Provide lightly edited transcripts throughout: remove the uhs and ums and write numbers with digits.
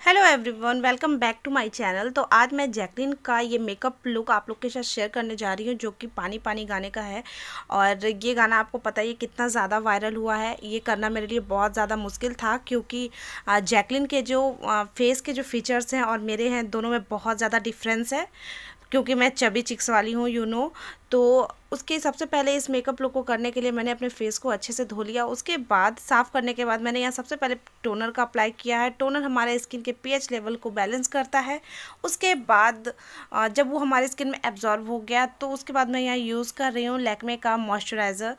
Hello everyone, welcome back to my channel. तो आज मैं जैकलिन का ये मेकअप लुक आप लोग के साथ शेयर करने जा रही हूँ, जो कि पानी पानी गाने का है। और ये गाना आपको पता है ये कितना ज़्यादा वायरल हुआ है। ये करना मेरे लिए बहुत ज़्यादा मुश्किल था, क्योंकि जैकलिन के जो फेस के जो फीचर्स हैं और मेरे हैं, दोनों में बहुत ज़्यादा डिफरेंस है। क्योंकि मैं चबी चिक्स वाली हूँ, तो उसके सबसे पहले इस मेकअप लुक को करने के लिए मैंने अपने फेस को अच्छे से धो लिया। उसके बाद साफ़ करने के बाद मैंने यहाँ सबसे पहले टोनर का अप्लाई किया है। टोनर हमारे स्किन के पीएच लेवल को बैलेंस करता है। उसके बाद जब वो हमारे स्किन में एब्जॉर्ब हो गया, तो उसके बाद मैं यहाँ यूज़ कर रही हूँ लैक्मे का मॉइस्चराइज़र।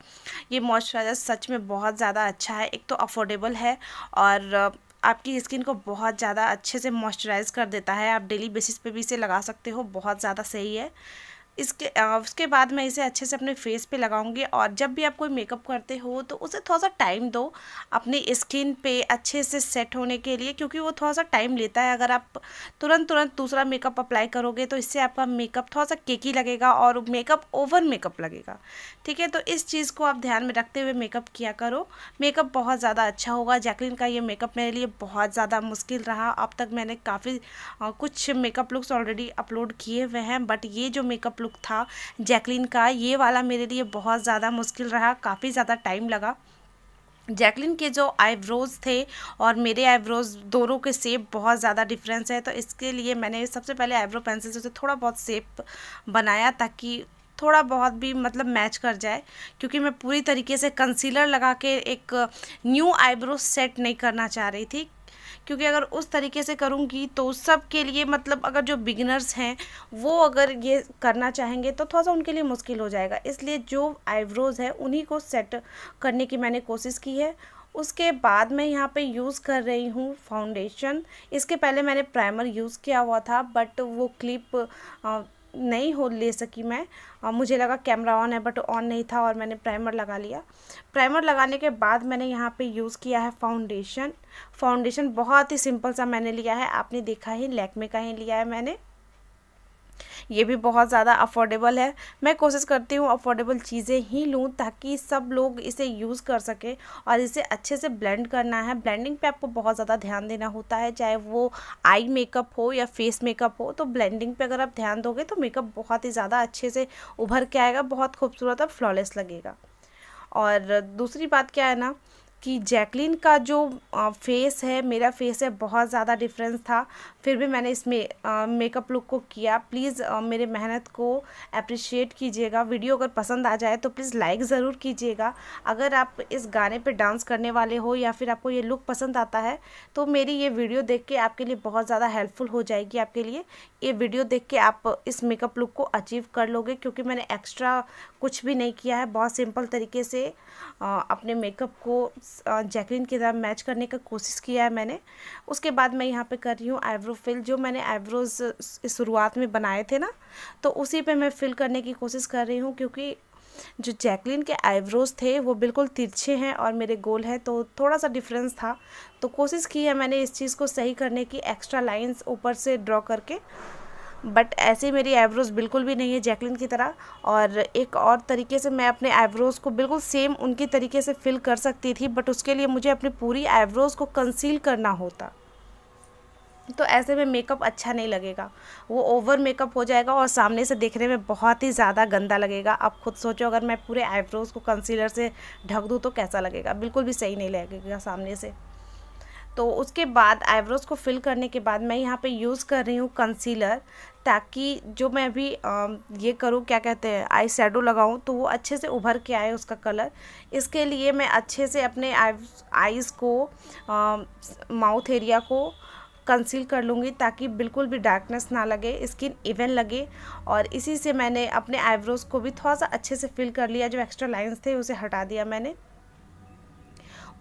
ये मॉइस्चराइज़र सच में बहुत ज़्यादा अच्छा है। एक तो अफोर्डेबल है और आपकी स्किन को बहुत ज़्यादा अच्छे से मॉइस्चराइज़ कर देता है। आप डेली बेसिस पे भी इसे लगा सकते हो, बहुत ज़्यादा सही है। उसके बाद मैं इसे अच्छे से अपने फेस पे लगाऊंगी। और जब भी आप कोई मेकअप करते हो तो उसे थोड़ा सा टाइम दो अपनी स्किन पे अच्छे से सेट होने के लिए, क्योंकि वो थोड़ा सा टाइम लेता है। अगर आप तुरंत तुरंत दूसरा मेकअप अप्लाई करोगे तो इससे आपका मेकअप थोड़ा सा केकी लगेगा और मेकअप ओवर मेकअप लगेगा। ठीक है, तो इस चीज़ को आप ध्यान में रखते हुए मेकअप किया करो। मेकअप बहुत ज़्यादा अच्छा होगा। जैकलिन का ये मेकअप मेरे लिए बहुत ज़्यादा मुश्किल रहा। अब तक मैंने काफ़ी कुछ मेकअप लुक्स ऑलरेडी अपलोड किए हुए हैं, बट ये जो मेकअप लुक था जैकलिन का, ये वाला मेरे लिए बहुत ज़्यादा मुश्किल रहा। काफ़ी ज़्यादा टाइम लगा। जैकलिन के जो आईब्रोज़ थे और मेरे आईब्रोज़, दोनों के शेप बहुत ज़्यादा डिफरेंस है। तो इसके लिए मैंने सबसे पहले आईब्रो पेंसिल से थोड़ा बहुत शेप बनाया, ताकि थोड़ा बहुत भी मतलब मैच कर जाए। क्योंकि मैं पूरी तरीके से कंसीलर लगा के एक न्यू आईब्रो सेट नहीं करना चाह रही थी, क्योंकि अगर उस तरीके से करूँगी तो सब के लिए, मतलब अगर जो बिगिनर्स हैं वो अगर ये करना चाहेंगे तो थोड़ा सा उनके लिए मुश्किल हो जाएगा। इसलिए जो आईब्रोज़ है उन्हीं को सेट करने की मैंने कोशिश की है। उसके बाद मैं यहाँ पे यूज़ कर रही हूँ फाउंडेशन। इसके पहले मैंने प्राइमर यूज़ किया हुआ था, बट वो क्लिप नहीं हो ले सकी मैं। मुझे लगा कैमरा ऑन है, बट ऑन नहीं था और मैंने प्राइमर लगा लिया। प्राइमर लगाने के बाद मैंने यहाँ पे यूज़ किया है फाउंडेशन। फाउंडेशन बहुत ही सिंपल सा मैंने लिया है, आपने देखा ही, लैक्मे का ही लिया है मैंने। ये भी बहुत ज़्यादा अफोर्डेबल है। मैं कोशिश करती हूँ अफोर्डेबल चीज़ें ही लूँ, ताकि सब लोग इसे यूज़ कर सकें। और इसे अच्छे से ब्लेंड करना है। ब्लेंडिंग पे आपको बहुत ज़्यादा ध्यान देना होता है, चाहे वो आई मेकअप हो या फेस मेकअप हो। तो ब्लेंडिंग पे अगर आप ध्यान दोगे तो मेकअप बहुत ही ज़्यादा अच्छे से उभर के आएगा, बहुत खूबसूरत और फ्लॉलेस लगेगा। और दूसरी बात क्या है ना, कि जैकलिन का जो फेस है, मेरा फेस है, बहुत ज़्यादा डिफरेंस था। फिर भी मैंने इसमें मेकअप लुक को किया। प्लीज़ मेरे मेहनत को अप्रिशिएट कीजिएगा। वीडियो अगर पसंद आ जाए तो प्लीज़ लाइक ज़रूर कीजिएगा। अगर आप इस गाने पे डांस करने वाले हो या फिर आपको ये लुक पसंद आता है, तो मेरी ये वीडियो देख के आपके लिए बहुत ज़्यादा हेल्पफुल हो जाएगी। आपके लिए ये वीडियो देख के आप इस मेकअप लुक को अचीव कर लोगे, क्योंकि मैंने एक्स्ट्रा कुछ भी नहीं किया है। बहुत सिंपल तरीके से अपने मेकअप को जैकलिन के साथ मैच करने का कोशिश किया है मैंने। उसके बाद मैं यहाँ पे कर रही हूँ आईब्रो फिल। जो मैंने आईब्रोज़ शुरुआत में बनाए थे ना, तो उसी पे मैं फिल करने की कोशिश कर रही हूँ। क्योंकि जो जैकलिन के आईब्रोज़ थे वो बिल्कुल तिरछे हैं और मेरे गोल है, तो थोड़ा सा डिफरेंस था। तो कोशिश की है मैंने इस चीज़ को सही करने की, एक्स्ट्रा लाइंस ऊपर से ड्रॉ करके। बट ऐसे मेरी आईब्रोज़ बिल्कुल भी नहीं है जैकलिन की तरह। और एक और तरीके से मैं अपने आईब्रोज़ को बिल्कुल सेम उनकी तरीके से फिल कर सकती थी, बट उसके लिए मुझे अपनी पूरी आईब्रोज़ को कंसील करना होता। तो ऐसे में मेकअप अच्छा नहीं लगेगा, वो ओवर मेकअप हो जाएगा और सामने से देखने में बहुत ही ज़्यादा गंदा लगेगा। आप खुद सोचो, अगर मैं पूरे आईब्रोज़ को कंसीलर से ढक दूँ तो कैसा लगेगा, बिल्कुल भी सही नहीं लगेगा सामने से। तो उसके बाद आईब्रोज़ को फिल करने के बाद मैं यहाँ पे यूज़ कर रही हूँ कंसीलर, ताकि जो मैं अभी ये करूँ, क्या कहते हैं, आई शेडो लगाऊँ, तो वो अच्छे से उभर के आए उसका कलर। इसके लिए मैं अच्छे से अपने आईज़ को, माउथ एरिया को कंसील कर लूँगी, ताकि बिल्कुल भी डार्कनेस ना लगे, स्किन इवन लगे। और इसी से मैंने अपने आईब्रोज़ को भी थोड़ा सा अच्छे से फिल कर लिया। जो एक्स्ट्रा लाइंस थे उसे हटा दिया मैंने।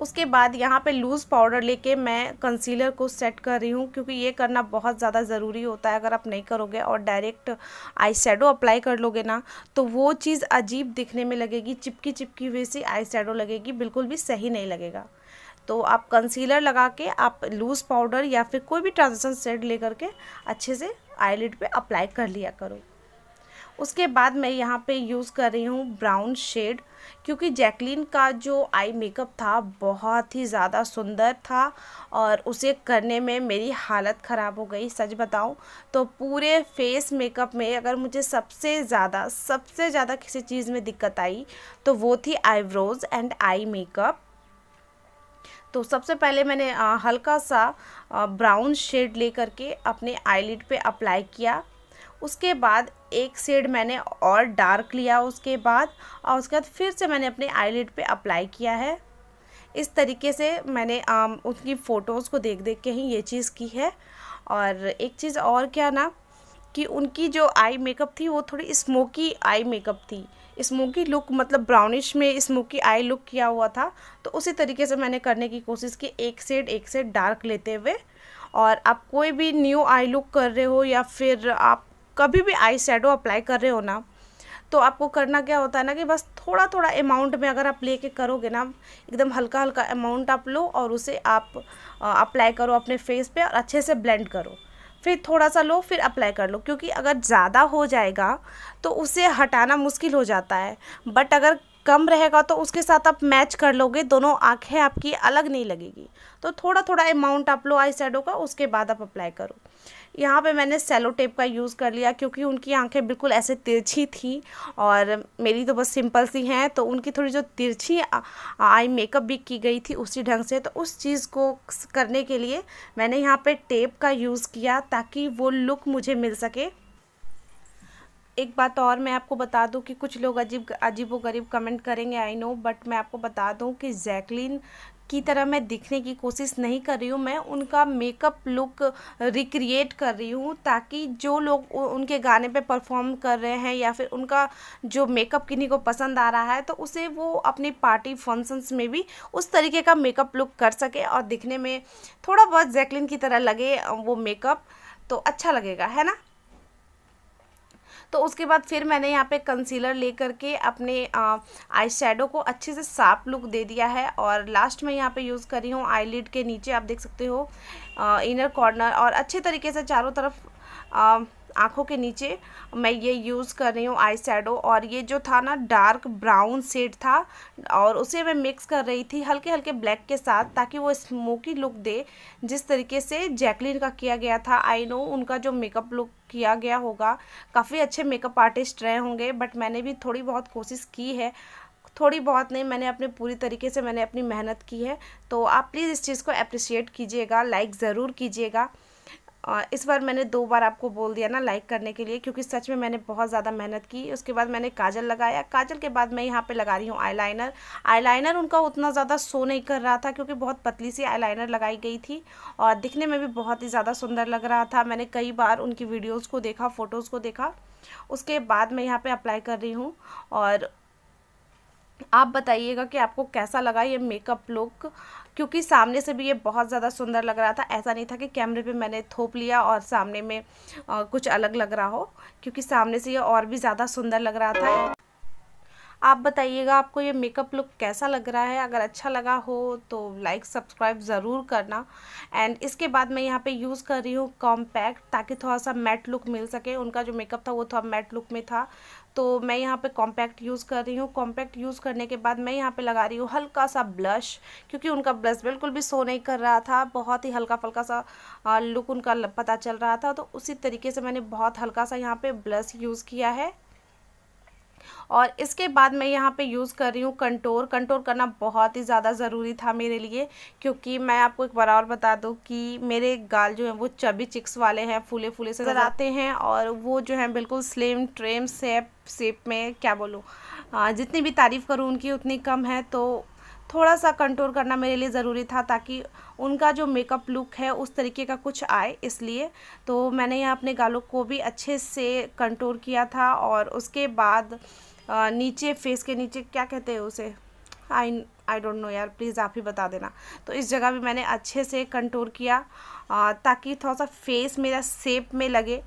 उसके बाद यहाँ पे लूज़ पाउडर लेके मैं कंसीलर को सेट कर रही हूँ, क्योंकि ये करना बहुत ज़्यादा ज़रूरी होता है। अगर आप नहीं करोगे और डायरेक्ट आई शेडो अप्लाई कर लोगे ना, तो वो चीज़ अजीब दिखने में लगेगी, चिपकी चिपकी हुई सी आई शेडो लगेगी, बिल्कुल भी सही नहीं लगेगा। तो आप कंसीलर लगा के आप लूज़ पाउडर या फिर कोई भी ट्रांजिशन शेड ले करके अच्छे से आईलिड पे अप्लाई कर लिया करो। उसके बाद मैं यहाँ पे यूज़ कर रही हूँ ब्राउन शेड, क्योंकि जैकलीन का जो आई मेकअप था बहुत ही ज़्यादा सुंदर था और उसे करने में मेरी हालत ख़राब हो गई। सच बताऊँ तो पूरे फेस मेकअप में अगर मुझे सबसे ज़्यादा किसी चीज़ में दिक्कत आई तो वो थी आईब्रोज़ एंड आई मेकअप। तो सबसे पहले मैंने हल्का सा ब्राउन शेड ले करके अपने आईलिड पे अप्लाई किया। उसके बाद एक शेड मैंने और डार्क लिया उसके बाद, और उसके बाद फिर से मैंने अपने आईलिड पे अप्लाई किया है। इस तरीके से मैंने उनकी फ़ोटोज़ को देख देख के ही ये चीज़ की है। और एक चीज़ और क्या ना कि उनकी जो आई मेकअप थी वो थोड़ी स्मोकी आई मेकअप थी, स्मोकी लुक, मतलब ब्राउनिश में स्मोकी आई लुक किया हुआ था। तो उसी तरीके से मैंने करने की कोशिश की, एक शेड डार्क लेते हुए। और आप कोई भी न्यू आई लुक कर रहे हो या फिर आप कभी भी आई शेडो अप्लाई कर रहे हो ना, तो आपको करना क्या होता है ना कि बस थोड़ा थोड़ा अमाउंट में अगर आप लेके करोगे ना, एकदम हल्का हल्का अमाउंट आप लो और उसे आप अप्लाई करो अपने फेस पे और अच्छे से ब्लेंड करो। फिर थोड़ा सा लो, फिर अप्लाई कर लो, क्योंकि अगर ज़्यादा हो जाएगा तो उसे हटाना मुश्किल हो जाता है। बट अगर कम रहेगा तो उसके साथ आप मैच कर लोगे, दोनों आँखें आपकी अलग नहीं लगेगी। तो थोड़ा थोड़ा अमाउंट आप लो आई शेडो का, उसके बाद आप अप्लाई करो। यहाँ पे मैंने सेलो टेप का यूज़ कर लिया, क्योंकि उनकी आंखें बिल्कुल ऐसे तिरछी थी और मेरी तो बस सिंपल सी हैं, तो उनकी थोड़ी जो तिरछी आई मेकअप भी की गई थी उसी ढंग से। तो उस चीज़ को करने के लिए मैंने यहाँ पे टेप का यूज़ किया ताकि वो लुक मुझे मिल सके। एक बात और मैं आपको बता दूं कि कुछ लोग अजीबोगरीब कमेंट करेंगे, आई नो, बट मैं आपको बता दूं कि जैकलीन की तरह मैं दिखने की कोशिश नहीं कर रही हूँ। मैं उनका मेकअप लुक रिक्रिएट कर रही हूँ ताकि जो लोग उनके गाने पे परफॉर्म कर रहे हैं या फिर उनका जो मेकअप किन्हीं को पसंद आ रहा है तो उसे वो अपनी पार्टी फंक्शंस में भी उस तरीके का मेकअप लुक कर सके और दिखने में थोड़ा बहुत जैकलीन की तरह लगे वो मेकअप, तो अच्छा लगेगा, है ना। तो उसके बाद फिर मैंने यहाँ पे कंसीलर ले करके अपने आई शेडो को अच्छे से साफ लुक दे दिया है। और लास्ट में यहाँ पे यूज़ करी हूँ आईलिड के नीचे, आप देख सकते हो इनर कॉर्नर, और अच्छे तरीके से चारों तरफ आँखों के नीचे मैं ये यूज़ कर रही हूँ आई शेडो। और ये जो था ना डार्क ब्राउन शेड था और उसे मैं मिक्स कर रही थी हल्के हल्के ब्लैक के साथ, ताकि वो स्मोकी लुक दे जिस तरीके से जैकलीन का किया गया था। आई नो उनका जो मेकअप लुक किया गया होगा, काफ़ी अच्छे मेकअप आर्टिस्ट रहे होंगे, बट मैंने भी थोड़ी बहुत कोशिश की है, थोड़ी बहुत नहीं, मैंने अपने पूरी तरीके से मैंने अपनी मेहनत की है। तो आप प्लीज़ इस चीज़ को अप्रिशिएट कीजिएगा, लाइक ज़रूर कीजिएगा। इस बार मैंने 2 बार आपको बोल दिया ना लाइक करने के लिए, क्योंकि सच में मैंने बहुत ज़्यादा मेहनत की। उसके बाद मैंने काजल लगाया, काजल के बाद मैं यहाँ पे लगा रही हूँ आईलाइनर। आईलाइनर उनका उतना ज़्यादा शो नहीं कर रहा था क्योंकि बहुत पतली सी आईलाइनर लगाई गई थी और दिखने में भी बहुत ही ज़्यादा सुंदर लग रहा था। मैंने कई बार उनकी वीडियोज़ को देखा, फ़ोटोज़ को देखा, उसके बाद मैं यहाँ पर अप्लाई कर रही हूँ। और आप बताइएगा कि आपको कैसा लगा ये मेकअप लुक, क्योंकि सामने से भी ये बहुत ज़्यादा सुंदर लग रहा था। ऐसा नहीं था कि कैमरे पे मैंने थोप लिया और सामने में कुछ अलग लग रहा हो, क्योंकि सामने से ये और भी ज़्यादा सुंदर लग रहा था। आप बताइएगा आपको ये मेकअप लुक कैसा लग रहा है। अगर अच्छा लगा हो तो लाइक सब्सक्राइब ज़रूर करना। एंड इसके बाद मैं यहाँ पे यूज़ कर रही हूँ कॉम्पैक्ट, ताकि थोड़ा सा मैट लुक मिल सके। उनका जो मेकअप था वो थोड़ा मैट लुक में था, तो मैं यहाँ पे कॉम्पैक्ट यूज़ कर रही हूँ। कॉम्पैक्ट यूज़ करने के बाद मैं यहाँ पे लगा रही हूँ हल्का सा ब्लश, क्योंकि उनका ब्लश बिल्कुल भी शो नहीं कर रहा था, बहुत ही हल्का फल्का सा लुक उनका पता चल रहा था। तो उसी तरीके से मैंने बहुत हल्का सा यहाँ पे ब्लश यूज़ किया है। और इसके बाद मैं यहाँ पे यूज़ कर रही हूँ कंटूर। कंटूर करना बहुत ही ज़्यादा ज़रूरी था मेरे लिए, क्योंकि मैं आपको एक बार और बता दूँ कि मेरे गाल जो हैं वो चबी चिक्स वाले हैं, फूले फूले से नज़र आते हैं और वो जो हैं बिल्कुल स्लिम ट्रिम शेप में, क्या बोलूँ, जितनी भी तारीफ़ करूँ उनकी उतनी कम है। तो थोड़ा सा कंटूर करना मेरे लिए ज़रूरी था ताकि उनका जो मेकअप लुक है उस तरीके का कुछ आए, इसलिए तो मैंने यहाँ अपने गालों को भी अच्छे से कंटूर किया था। और उसके बाद नीचे फेस के नीचे क्या कहते हैं उसे, आई डोंट नो यार, प्लीज़ आप ही बता देना। तो इस जगह भी मैंने अच्छे से कंटूर किया ताकि थोड़ा सा फेस मेरा शेप में लगे।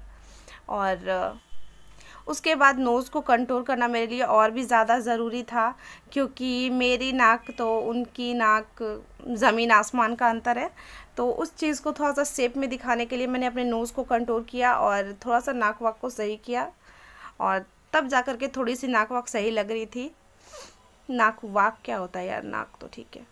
और उसके बाद नोज़ को कंटूर करना मेरे लिए और भी ज़्यादा ज़रूरी था, क्योंकि मेरी नाक तो उनकी नाक ज़मीन आसमान का अंतर है। तो उस चीज़ को थोड़ा सा शेप में दिखाने के लिए मैंने अपने नोज़ को कंटूर किया और थोड़ा सा नाक वाक को सही किया। और तब जा कर के थोड़ी सी नाक वाक सही लग रही थी। नाक वाक क्या होता है यार, नाक तो ठीक है।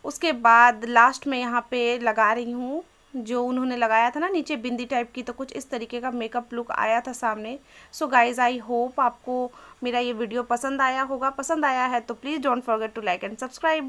उसके बाद लास्ट में यहाँ पे लगा रही हूँ जो उन्होंने लगाया था ना नीचे बिंदी टाइप की, तो कुछ इस तरीके का मेकअप लुक आया था सामने। सो गाइज़ आई होप आपको मेरा ये वीडियो पसंद आया होगा। पसंद आया है तो please don't forget to like and subscribe.